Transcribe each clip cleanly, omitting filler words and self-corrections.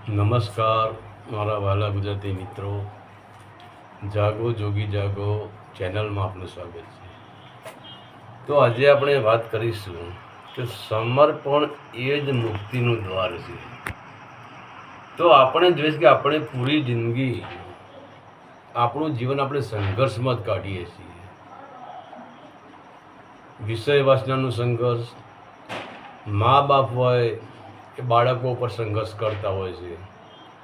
નમસ્કાર મારા વહાલા ગુજરાતી મિત્રો. જાગો જોગી જાગો ચેનલમાં આપનું સ્વાગત છે. તો આજે આપણે વાત કરીશું કે સમર્પણ એ જ મુક્તિનું દ્વાર છે. તો આપણે જોઈએ કે આપણે પૂરી જિંદગી આપણું જીવન આપણે સંઘર્ષમાં જ કાઢીએ છીએ. વિષય વાસનાનું સંઘર્ષ, મા બાપ હોય એ બાળકો પર સંઘર્ષ કરતા હોય છે,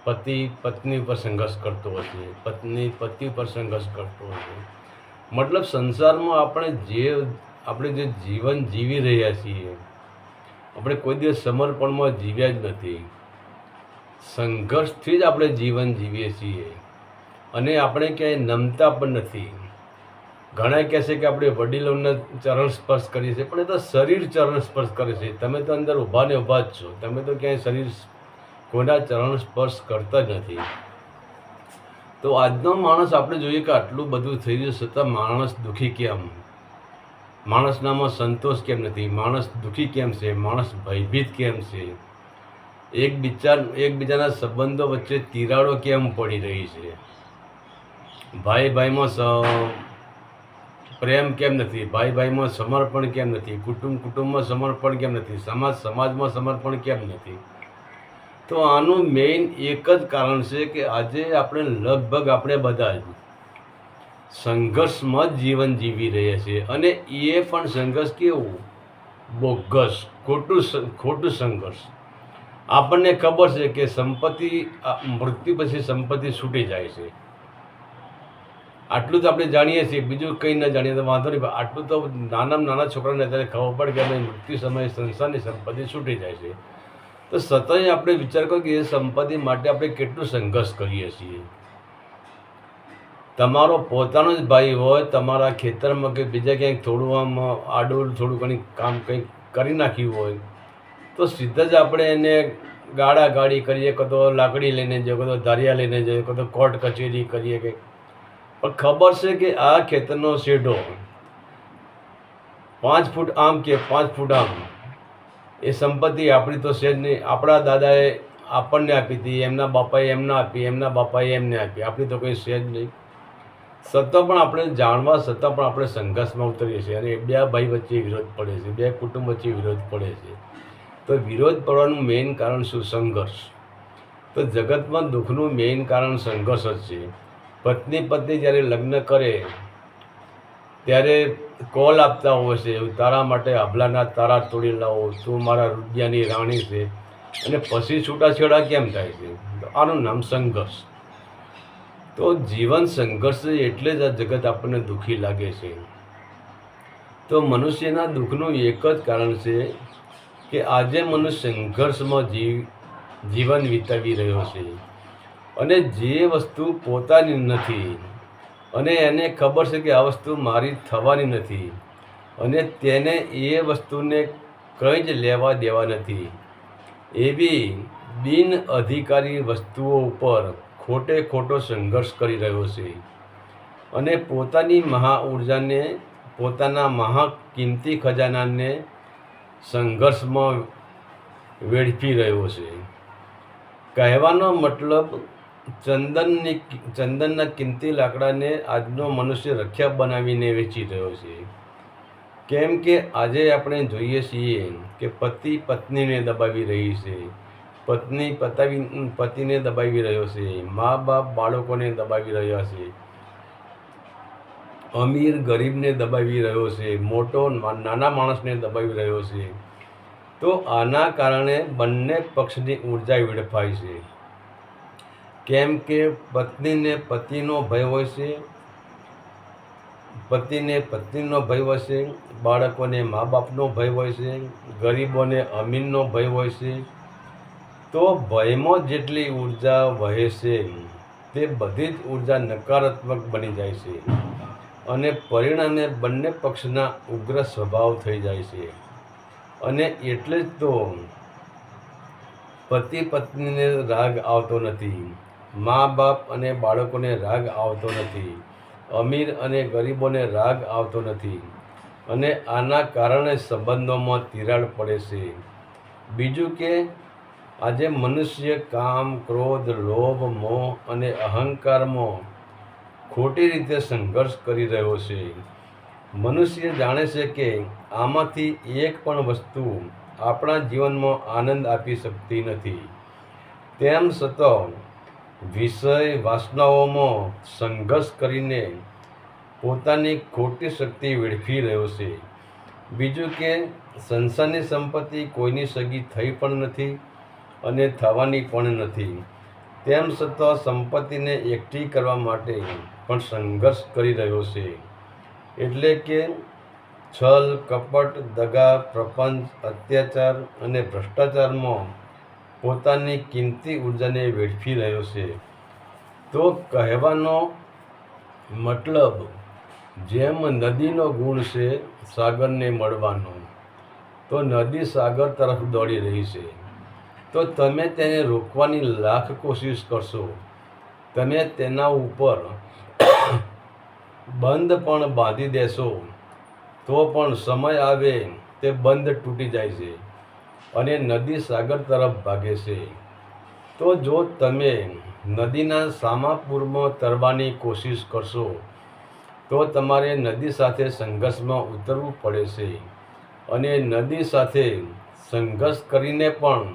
પતિ પત્ની પર સંઘર્ષ કરતો હોય છે, પત્ની પતિ પર સંઘર્ષ કરતો હોય છે. મતલબ સંસારમાં આપણે જે જીવન જીવી રહ્યા છીએ, આપણે કોઈ દિવસ સમર્પણમાં જીવ્યા જ નથી. સંઘર્ષથી જ આપણે જીવન જીવીએ છીએ અને આપણે ક્યાંય નમતા પણ નથી. ઘણા કહે છે કે આપણે વડીલોના ચરણ સ્પર્શ કરીએ છીએ, પણ એ તો શરીર ચરણ સ્પર્શ કરે છે. તમે તો અંદર ઊભા ને ઊભા જ છો, તમે તો ક્યાંય શરીર કોઈના ચરણ સ્પર્શ કરતા જ નથી. તો આજનો માણસ આપણે જોઈએ કે આટલું બધું થઈ રહ્યું છતાં માણસ દુઃખી કેમ? માણસનામાં સંતોષ કેમ નથી? માણસ દુઃખી કેમ છે? માણસ ભયભીત કેમ છે? એકબીજાના સંબંધો વચ્ચે તિરાડો કેમ પડી રહી છે? ભાઈ ભાઈમાં પ્રેમ કેમ નથી? ભાઈ ભાઈમાં સમર્પણ કેમ નથી? કુટુંબમાં સમર્પણ કેમ નથી? સમાજમાં સમર્પણ કેમ નથી? તો આનું મેઇન એક જ કારણ છે કે આજે આપણે બધા જ સંઘર્ષમાં જ જીવન જીવી રહ્યા છીએ. અને એ પણ સંઘર્ષ કેવું? બોગસ, ખોટું સંઘર્ષ. આપણને ખબર છે કે મૃત્યુ પછી સંપત્તિ છૂટી જાય છે. આટલું તો આપણે જાણીએ છીએ, બીજું કંઈ ન જાણીએ તો વાંધો નહીં. આટલું તો નાના છોકરાને અત્યારે ખબર પડે કે મૃત્યુ સમયે સંસારની સંપત્તિ છૂટી જાય છે. તો સતત આપણે વિચાર કરો કે એ સંપત્તિ માટે આપણે કેટલું સંઘર્ષ કરીએ છીએ. તમારો પોતાનો જ ભાઈ હોય, તમારા ખેતરમાં કે બીજા ક્યાંક થોડું ઘણી કામ કંઈક કરી નાખ્યું હોય તો સીધા જ આપણે એને ગાડી કરીએ, કદો લાકડી લઈને જઈએ, કદો ધારિયા લઈને જઈએ, કદો કોર્ટ કચેરી કરીએ કંઈક. પણ ખબર છે કે આ ખેતરનો શેઢો 5 ફૂટ આમ કે 5 ફૂટ આમ, એ સંપત્તિ આપણી તો છે જ નહીં. આપણા દાદાએ આપણને આપી હતી, એમના બાપાએ એમને આપી, એમના બાપાએ એમને આપી, આપણી તો કંઈ છે જ નહીં. છતાં પણ આપણે જાણવા છતાં પણ આપણે સંઘર્ષમાં ઉતરીએ છીએ અને બે ભાઈ વચ્ચે વિરોધ પડે છે, બે કુટુંબ વચ્ચે વિરોધ પડે છે. તો વિરોધ પડવાનું મેઇન કારણ શું? સંઘર્ષ. તો જગતમાં દુઃખનું મેઇન કારણ સંઘર્ષ જ છે. પત્ની જ્યારે લગ્ન કરે ત્યારે કોલ આપતા હોય છે, તારા માટે આભલાના તારા તોડી લાવો, તું મારા રૂપિયાની રાણી છે. અને પછી છૂટાછેડા કેમ થાય છે? તો આનું નામ સંઘર્ષ. તો જીવન સંઘર્ષ એટલે જ આ જગત આપણને દુઃખી લાગે છે. તો મનુષ્યના દુઃખનું એક જ કારણ છે કે આજે મનુષ્ય સંઘર્ષમાં જીવન વિતાવી રહ્યો છે. અને જે વસ્તુ પોતાની નથી અને એને ખબર છે કે આ વસ્તુ મારી થવાની નથી, અને તેને એ વસ્તુને કંઈ જ લેવા દેવા નથી, એવી બિન અધિકારી વસ્તુઓ ઉપર ખોટો સંઘર્ષ કરી રહ્યો છે. અને પોતાની મહાઉર્જાને, પોતાના મહાકિંમતી ખજાનાને સંઘર્ષમાં વેડફી રહ્યો છે. કહેવાનો મતલબ, ચંદનના કિંમતી લાકડાને આજનો મનુષ્ય રખ્યા બનાવીને વેચી રહ્યો છે. કેમ કે આજે આપણે જોઈએ છીએ કે પતિ પત્નીને દબાવી રહી છે, પત્ની પતિને દબાવી રહ્યો છે, મા બાપ બાળકોને દબાવી રહ્યા છે, અમીર ગરીબને દબાવી રહ્યો છે, મોટો નાના માણસને દબાવી રહ્યો છે. તો આના કારણે બંને પક્ષની ઉર્જા વેડફાય છે. કેમ કે પત્નીને પતિનો ભય હોય છે, પતિને પત્નીનો ભય હોય છે, બાળકોને મા બાપનો ભય હોય છે, ગરીબોને અમીરનો ભય હોય છે. તો ભયમાં જેટલી ઉર્જા વહે છે તે બધી જ ઉર્જા નકારાત્મક બની જાય છે અને પરિણામે બંને પક્ષના ઉગ્ર સ્વભાવ થઈ જાય છે. અને એટલે જ તો પતિ પત્નીને રાગ આવતો નથી, મા બાપ અને બાળકોને રાગ આવતો નથી, અમીર અને ગરીબોને રાગ આવતો નથી. અને આના કારણે સંબંધોમાં તિરાડ પડે છે. બીજું કે આજે મનુષ્ય કામ, ક્રોધ, લોભ, મોહ અને અહંકારમાં ખોટી રીતે સંઘર્ષ કરી રહ્યો છે. મનુષ્ય જાણે છે કે આમાંથી એક પણ વસ્તુ આપણા જીવનમાં આનંદ આપી શકતી નથી. તેમ છતાં વિષય વાસનાઓમાં સંઘર્ષ કરીને પોતાની ખોટી શક્તિ વેડફી રહ્યો છે. બીજું કે સંસારની સંપત્તિ કોઈની સગી થઈ પણ નથી અને થવાની પણ નથી. તેમ છતાં સંપત્તિને એકઠી કરવા માટે પણ સંઘર્ષ કરી રહ્યો છે. એટલે કે છલ, કપટ, દગા, પ્રપંચ, અત્યાચાર અને ભ્રષ્ટાચારમાં પોતાની કિંમતી ઉર્જાને વેડફી રહ્યો છે. તો કહેવાનો મતલબ, જેમ નદીનો ગુણ છે સાગરને મળવાનો, તો નદી સાગર તરફ દોડી રહી છે. તો તમે તેને રોકવાની લાખ કોશિશ કરશો, તમે તેના ઉપર બંધ પણ બાંધી દેશો, તો પણ સમય આવે તે બંધ તૂટી જાય છે અને નદી સાગર તરફ ભાગે છે. તો જો તમે નદીના સામા પૂરમાં તરવાની કોશિશ કરશો, તો તમારે નદી સાથે સંઘર્ષમાં ઉતરવું પડે છે અને નદી સાથે સંઘર્ષ કરીને પણ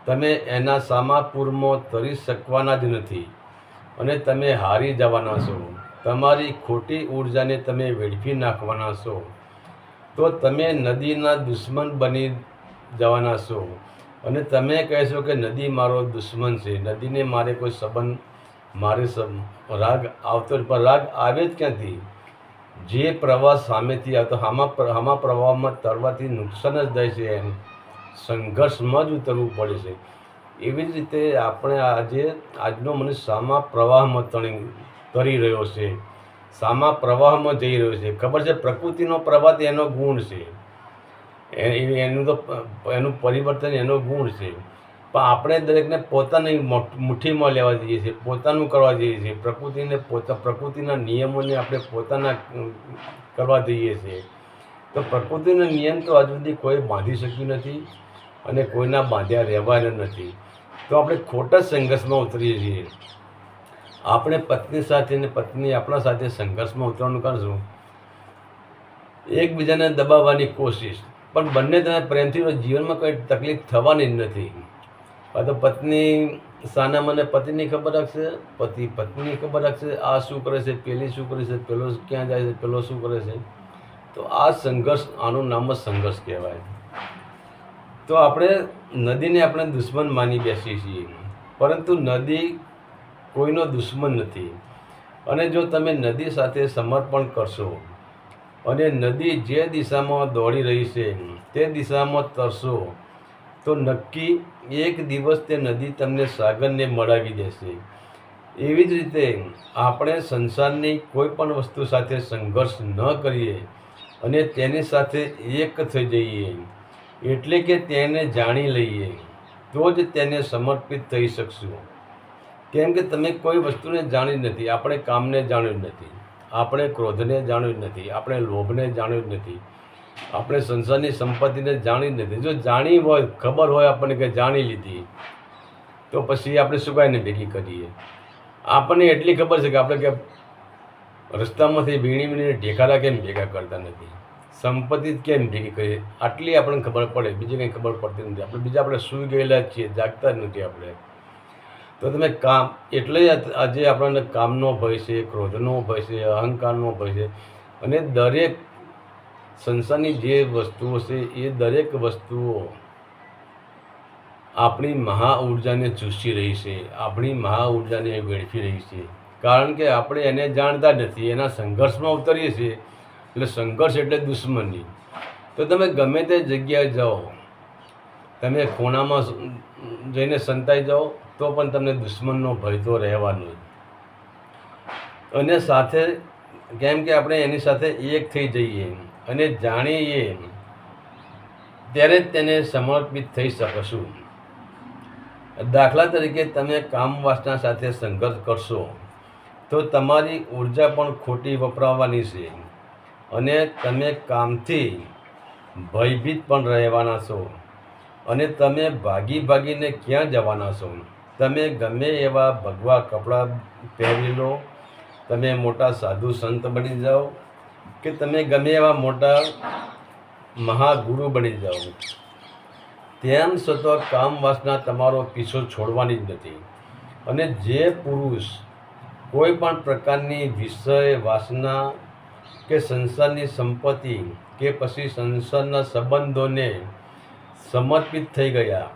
તમે એના સામા પૂરમાં તરી શકવાના જ નથી અને તમે હારી જવાના છો. તમારી ખોટી ઉર્જાને તમે વેડફી નાખવાના છો. તો તમે નદીના દુશ્મન બની જવાના છો અને તમે કહેશો કે નદી મારો દુશ્મન છે, નદીને મારે કોઈ સંબંધ, મારે રાગ આવતો પણ રાગ આવે જ ક્યાંથી? જે પ્રવાહ સામેથી આવતો આમાં પ્રવાહમાં તરવાથી નુકસાન જ થાય છે. એમ સંઘર્ષમાં જ ઉતરવું પડે છે. એવી જ રીતે આપણે આજનો મનુષ્ય સામા પ્રવાહમાં તરી રહ્યો છે, સામા પ્રવાહમાં જઈ રહ્યો છે. ખબર છે, પ્રકૃતિનો પ્રવાહ એનો ગુણ છે, એનું પરિવર્તન એનો ગુણ છે. પણ આપણે દરેકને પોતાની મુઠ્ઠીમાં લેવા જઈએ છીએ, પોતાનું કરવા જઈએ છીએ. પ્રકૃતિના નિયમોને આપણે પોતાના કરવા જઈએ છીએ. તો પ્રકૃતિનો નિયમ તો આજ સુધી કોઈ બાંધી શક્યું નથી અને કોઈના બાંધ્યા રહેવાના નથી. તો આપણે ખોટા સંઘર્ષમાં ઉતરીએ છીએ. આપણે પત્ની સાથે ને પત્ની આપણા સાથે સંઘર્ષમાં ઉતરવાનું કરશું, એકબીજાને દબાવવાની કોશિશ, પણ બંને તમે પ્રેમથી જીવનમાં કંઈ તકલીફ થવાની જ નથી. તો પત્ની સાના મને પતિની ખબર રાખશે, પતિ પત્ની ખબર રાખશે. આ શું કરે છે, પેલી શું કરે છે, પેલો ક્યાં જાય છે, પેલો શું કરે છે. તો આ સંઘર્ષ, આનું નામ જ સંઘર્ષ કહેવાય. તો આપણે નદીને આપણે દુશ્મન માની બેસીએ છીએ, પરંતુ નદી કોઈનો દુશ્મન નથી. અને જો તમે નદી સાથે સમર્પણ કરશો અને નદી જે દિશામાં દોડી રહી છે તે દિશામાં તરશો, તો નક્કી એક દિવસ તે નદી તમને સાગરને મળાવી દેશે. એવી જ રીતે આપણે સંસારની કોઈ પણ વસ્તુ સાથે સંઘર્ષ ન કરીએ અને તેની સાથે એક થઈ જઈએ, એટલે કે તેને જાણી લઈએ, તો જ તેને સમર્પિત થઈ શકશું. કેમ કે તમે કોઈ વસ્તુને જાણી નથી. આપણે કામને જાણ્યું નથી, આપણે ક્રોધને જાણ્યું નથી, આપણે લોભને જાણ્યું નથી, આપણે સંસારની સંપત્તિને જાણી નથી. જો જાણી હોય, ખબર હોય આપણને કે જાણી લીધી, તો પછી આપણે શું કાંઈને ભેગી કરીએ? આપણને એટલી ખબર છે કે આપણે કે રસ્તામાંથી વીણીને ઢેકારા કેમ ભેગા કરતા નથી, સંપત્તિ કેમ ભેગી કરીએ, આટલી આપણને ખબર પડે. બીજી કંઈ ખબર પડતી નથી. આપણે સૂઈ ગયેલા જ છીએ, જાગતા જ નથી આપણે. તો તમે કામ, એટલે આજે આપણને કામનો ભય છે, ક્રોધનો ભય છે, અહંકારનો ભય છે. અને દરેક સંસારની જે વસ્તુઓ છે એ દરેક વસ્તુઓ આપણી મહા ઉર્જાને ચૂસી રહી છે, આપણી મહા ઉર્જાને વેડફી રહી છે. કારણ કે આપણે એને જાણતા નથી, એના સંઘર્ષમાં ઉતરીએ છીએ. એટલે સંઘર્ષ એટલે દુશ્મની. તો તમે ગમે તે જગ્યાએ જાઓ, તમે ખૂણામાં જઈને સંતાઈ જાઓ, તો પણ તમને દુશ્મનનો ભય તો રહેવાનો જ. અને સાથે, કેમ કે આપણે એની સાથે એક થઈ જઈએ અને જાણીએ, ત્યારે જ તેને સમર્પિત થઈ શકશું. દાખલા તરીકે તમે કામ વાસના સાથે સંઘર્ષ કરશો, તો તમારી ઉર્જા પણ ખોટી વપરાવાની છે અને તમે કામથી ભયભીત પણ રહેવાના છો. અને તમે ભાગી ભાગીને ક્યાં જવાના છો? તમે ગમે એવા ભગવા કપડાં પહેરી લો, તમે મોટા સાધુ સંત બની જાઓ, કે તમે ગમે એવા મોટા મહાગુરુ બની જાઓ, તેમ છતાં કામ વાસના તમારો પીછો છોડવાની જ નથી. અને જે પુરુષ કોઈ પણ પ્રકારની વિષય વાસના કે સંસારની સંપત્તિ કે પછી સંસારના સંબંધોને સમર્પિત થઈ ગયા,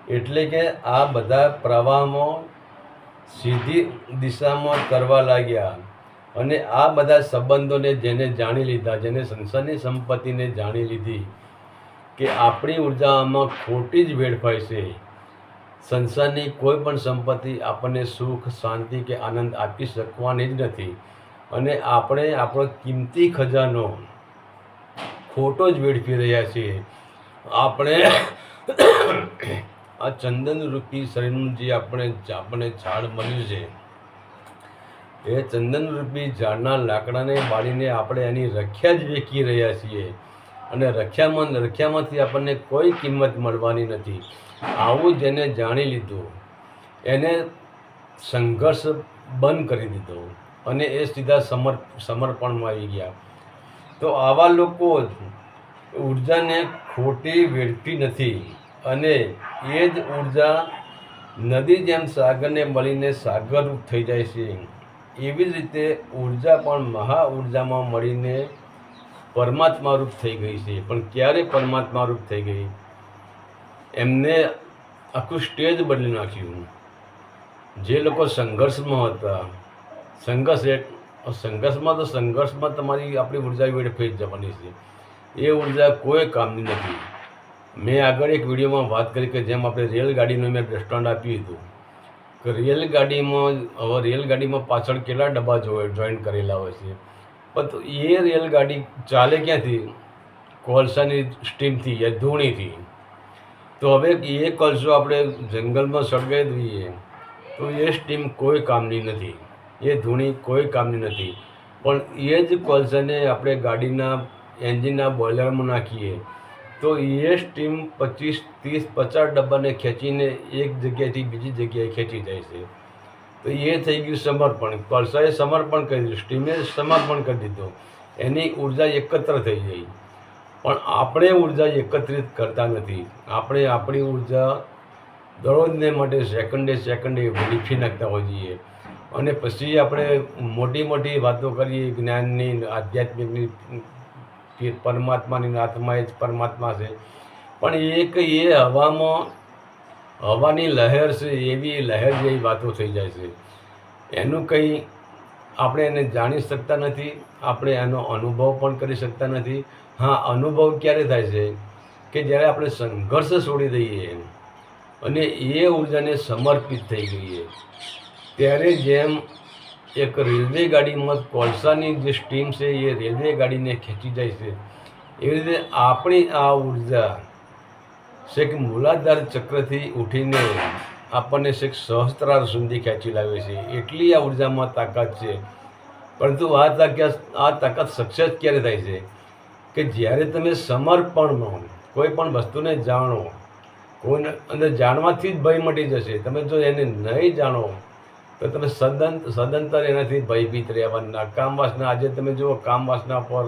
એટલે કે આ બધા પ્રવાહમાં સીધી દિશામાં કરવા લાગ્યા, અને આ બધા સંબંધોને જેને જાણી લીધા, જેને સંસારની સંપત્તિને જાણી લીધી કે આપણી ઉર્જામાં ખોટી જ વેડફાય છે, સંસારની કોઈ પણ સંપત્તિ આપણને સુખ, શાંતિ કે આનંદ આપી શકવાની જ નથી, અને આપણે આપણો કિંમતી ખજાનો ખોટો જ વેડફી રહ્યા છીએ. આપણે આ ચંદન રૂપી શરીરનું જે આપણને ઝાડ મળ્યું છે, એ ચંદન રૂપી ઝાડના લાકડાને બાળીને આપણે એની રખ્યા જ વેચી રહ્યા છીએ, અને રખ્યામાંથી આપણને કોઈ કિંમત મળવાની નથી. આવું જેને જાણી લીધું એને સંઘર્ષ બંધ કરી દીધો, અને એ સીધા સમર્પણમાં આવી ગયા. તો આવા લોકો ઉર્જાને ખોટી વેડફી નથી, અને એ જ ઉર્જા નદી જેમ સાગરને મળીને સાગરરૂપ થઈ જાય છે. એવી જ રીતે ઉર્જા પણ મહા ઉર્જામાં મળીને પરમાત્મા રૂપ થઈ ગઈ છે. પણ ક્યારે પરમાત્મા રૂપ થઈ ગઈ? એમને આખું સ્ટેજ બદલી નાખ્યું. જે લોકો સંઘર્ષમાં હતા, સંઘર્ષમાં તમારી આપણી ઉર્જા વેડફાઈ જ જવાની છે. એ ઉર્જા કોઈ કામની નથી. મેં આગળ એક વિડીયોમાં વાત કરી કે જેમ આપણે રેલગાડીનું મેં દ્રષ્ટાંત આપ્યું હતું કે રેલગાડીમાં પાછળ કેટલા ડબ્બા જોઈન્ટ કરેલા હોય છે, પણ એ રેલગાડી ચાલે ક્યાંથી? કોલસાની સ્ટીમથી યા ધૂણીથી. તો હવે એ કોલસો આપણે જંગલમાં સળગાવી દઈએ તો એ સ્ટીમ કોઈ કામની નથી, એ ધૂણી કોઈ કામની નથી. પણ એ જ કોલસાને આપણે ગાડીના એન્જિનના બોઇલરમાં નાખીએ તો એ સ્ટીમ 25, 30, 50 ડબ્બાને ખેંચીને એક જગ્યાએથી બીજી જગ્યાએ ખેંચી જાય છે. તો એ થઈ ગયું સમર્પણ. કોલસાએ સમર્પણ કરી દીધું, સ્ટીમે સમર્પણ કરી દીધું, એની ઉર્જા એકત્ર થઈ ગઈ. પણ આપણે ઉર્જા એકત્રિત કરતા નથી. આપણે આપણી ઉર્જા દરરોજને માટે સેકન્ડે વેડફી નાખતા હોઈએ, અને પછી આપણે મોટી મોટી વાતો કરીએ જ્ઞાનની, આધ્યાત્મિકની, પરમાત્માની, આત્મા એ જ પરમાત્મા છે. પણ એ હવાની લહેર છે, એવી લહેર જેવી વાતો થઈ જાય છે. એનું કંઈ આપણે એને જાણી શકતા નથી, આપણે એનો અનુભવ પણ કરી શકતા નથી. હા, અનુભવ ક્યારે થાય છે? કે જ્યારે આપણે સંઘર્ષ છોડી દઈએ અને એ ઉર્જાને સમર્પિત થઈ ગઈએ, ત્યારે જેમ એક રેલવે ગાડીમાં કોલસાની જે સ્ટીમ છે એ રેલવે ગાડીને ખેંચી જાય છે, એવી રીતે આપણી આ ઉર્જા છેક મૂલાધાર ચક્રથી ઉઠીને આપણને છેક સહસ્ત્રાર સુધી ખેંચી લાવે છે. એટલી આ ઉર્જામાં તાકાત છે. પરંતુ આ તાકાત સક્સેસ ક્યારે થાય છે? કે જ્યારે તમે સમર્પણમાં કોઈ પણ વસ્તુને જાણો, કોઈને અંદર જાણવાથી જ ભય મટી જશે. તમે જો એને નહીં જાણો તો તમે સદંતર એનાથી ભયભીત રહેવાના. કામવાસના, આજે તમે જુઓ કામવાસના પર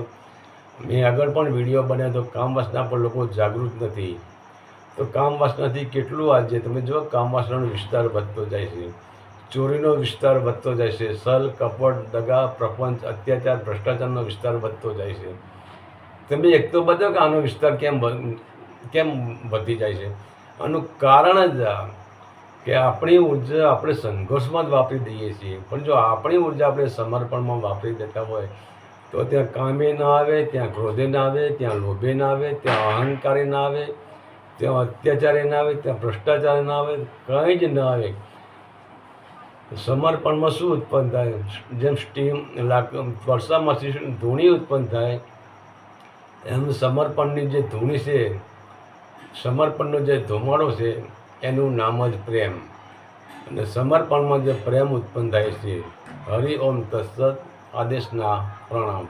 મેં આગળ પણ વિડીયો બનાવ્યો તો કામવાસના પર લોકો જાગૃત નથી. તો કામવાસનાથી કેટલું આજે તમે જુઓ કામવાસનાનો વિસ્તાર વધતો જાય છે, ચોરીનો વિસ્તાર વધતો જાય છે, છલ, કપટ, દગા, પ્રપંચ, અત્યાચાર, ભ્રષ્ટાચારનો વિસ્તાર વધતો જાય છે. તમે એક તો બતાવો કે આનો વિસ્તાર કેમ વધી જાય છે? આનું કારણ જ કે આપણી ઉર્જા આપણે સંઘર્ષમાં જ વાપરી દઈએ છીએ. પણ જો આપણી ઉર્જા આપણે સમર્પણમાં વાપરી દેતા હોય તો ત્યાં કામે ના આવે, ત્યાં ક્રોધે ના આવે, ત્યાં લોભે ના આવે, ત્યાં અહંકારે ના આવે, ત્યાં અત્યાચારે ના આવે, ત્યાં ભ્રષ્ટાચારે ના આવે, કંઈ જ ના આવે. સમર્પણમાં શું ઉત્પન્ન થાય? જેમ સ્ટીમ વર્ષામાંથી ધૂણી ઉત્પન્ન થાય એમ સમર્પણની જે ધૂણી છે, સમર્પણનો જે ધુમાડો છે, એનું નામ જ પ્રેમ. અને સમર્પણમાં જે પ્રેમ ઉત્પન્ન થાય છે. હરિ ઓમ તત્સત. આદેશના પ્રણામ.